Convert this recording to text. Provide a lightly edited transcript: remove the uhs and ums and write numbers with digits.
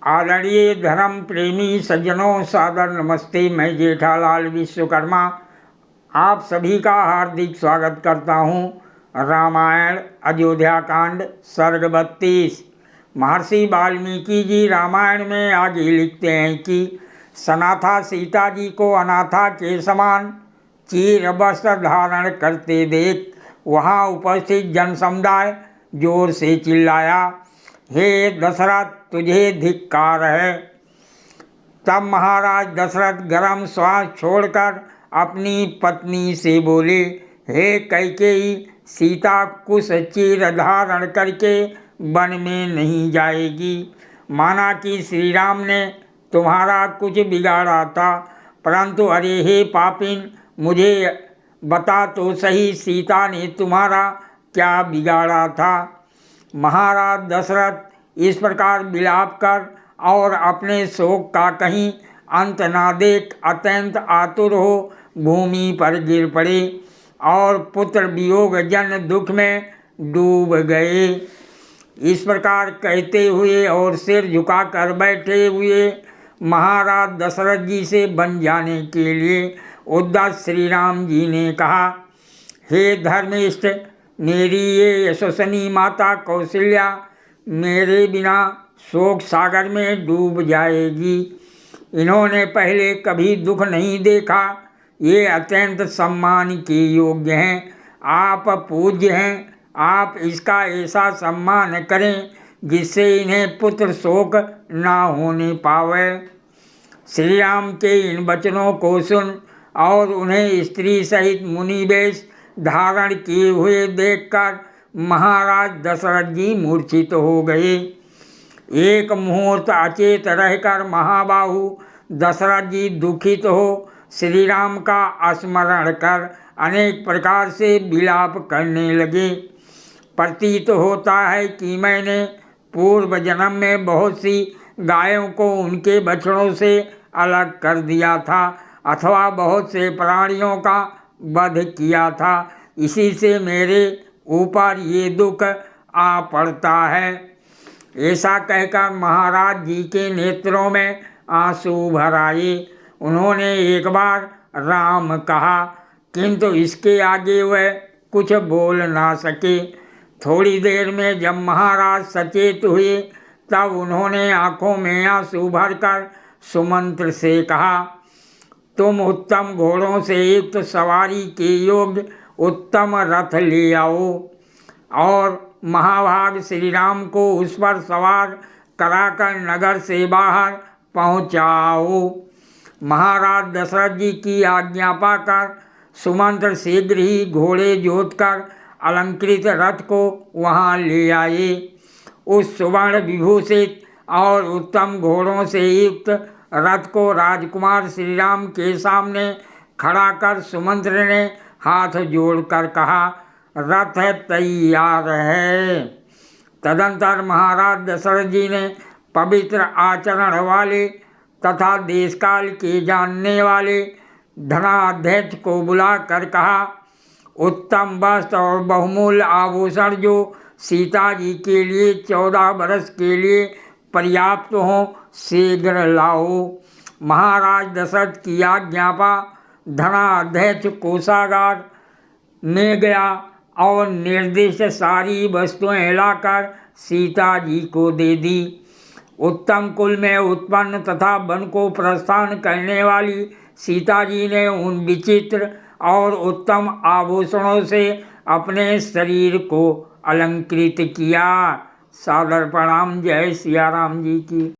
आदरणीय धर्म प्रेमी सज्जनों, सादर नमस्ते। मैं जेठालाल विश्वकर्मा आप सभी का हार्दिक स्वागत करता हूँ। रामायण अयोध्या कांड सर्ग 32। महर्षि वाल्मीकि जी रामायण में आगे लिखते हैं कि सनाथा सीता जी को अनाथा के समान चीर वस्त्र धारण करते देख वहाँ उपस्थित जन समुदाय जोर से चिल्लाया, हे दशरथ, तुझे धिक्कार है। तब महाराज दशरथ गरम श्वास छोड़कर अपनी पत्नी से बोले, हे कैकेयी, सीता कुश चीर धारण करके वन में नहीं जाएगी। माना कि श्री राम ने तुम्हारा कुछ बिगाड़ा था, परंतु अरे हे पापिन, मुझे बता तो सही, सीता ने तुम्हारा क्या बिगाड़ा था। महाराज दशरथ इस प्रकार विलाप कर और अपने शोक का कहीं अंत ना देख अत्यंत आतुर हो भूमि पर गिर पड़े और पुत्र वियोग जन दुख में डूब गए। इस प्रकार कहते हुए और सिर झुकाकर बैठे हुए महाराज दशरथ जी से बन जाने के लिए उद्धत श्री राम जी ने कहा, हे धर्मिष्ठ, मेरी ये यशस्विनी माता कौशल्या मेरे बिना शोक सागर में डूब जाएगी। इन्होंने पहले कभी दुख नहीं देखा, ये अत्यंत सम्मान के योग्य हैं। आप पूज्य हैं, आप इसका ऐसा सम्मान करें जिससे इन्हें पुत्र शोक ना होने पावे। श्री राम के इन वचनों को सुन और उन्हें स्त्री सहित मुनि वेश धारण किए हुए देखकर महाराज दशरथ जी मूर्छित हो गए। एक मुहूर्त अचेत रहकर महाबाहु दशरथ जी दुखित हो श्री राम का स्मरण कर अनेक प्रकार से विलाप करने लगे। प्रतीत होता है कि मैंने पूर्व जन्म में बहुत सी गायों को उनके बछड़ों से अलग कर दिया था अथवा बहुत से प्राणियों का वध किया था, इसी से मेरे ऊपर ये दुख आ पड़ता है। ऐसा कहकर महाराज जी के नेत्रों में आंसू भर आए। उन्होंने एक बार राम कहा, किंतु इसके आगे वह कुछ बोल ना सके। थोड़ी देर में जब महाराज सचेत हुए तब उन्होंने आंखों में आंसू भरकर सुमंत्र से कहा, तुम उत्तम घोड़ों से युक्त सवारी के योग्य उत्तम रथ ले आओ और महाभाग श्री राम को उस पर सवार कराकर नगर से बाहर पहुँचाओ। महाराज दशरथ जी की आज्ञा पाकर सुमंत्र शीघ्र ही घोड़े जोतकर अलंकृत रथ को वहाँ ले आए। उस सुवर्ण विभूषित और उत्तम घोड़ों से युक्त रथ को राजकुमार श्री राम के सामने खड़ा कर सुमंत्र ने हाथ जोड़कर कहा, रथ तैयार है। तदंतर महाराज दशरथ जी ने पवित्र आचरण वाले तथा देशकाल के जानने वाले धनाध्यक्ष को बुलाकर कहा, उत्तम वस्त्र और बहुमूल्य आभूषण जो सीता जी के लिए 14 वर्ष के लिए पर्याप्त हों शीघ्र लाओ। महाराज दशरथ की आज्ञा पा धनाध्यक्ष कोषागार में गया और निर्दिष्ट सारी वस्तुएं लाकर सीता जी को दे दी। उत्तम कुल में उत्पन्न तथा वन को प्रस्थान करने वाली सीता जी ने उन विचित्र और उत्तम आभूषणों से अपने शरीर को अलंकृत किया। सादर प्रणाम। जय सिया राम जी की।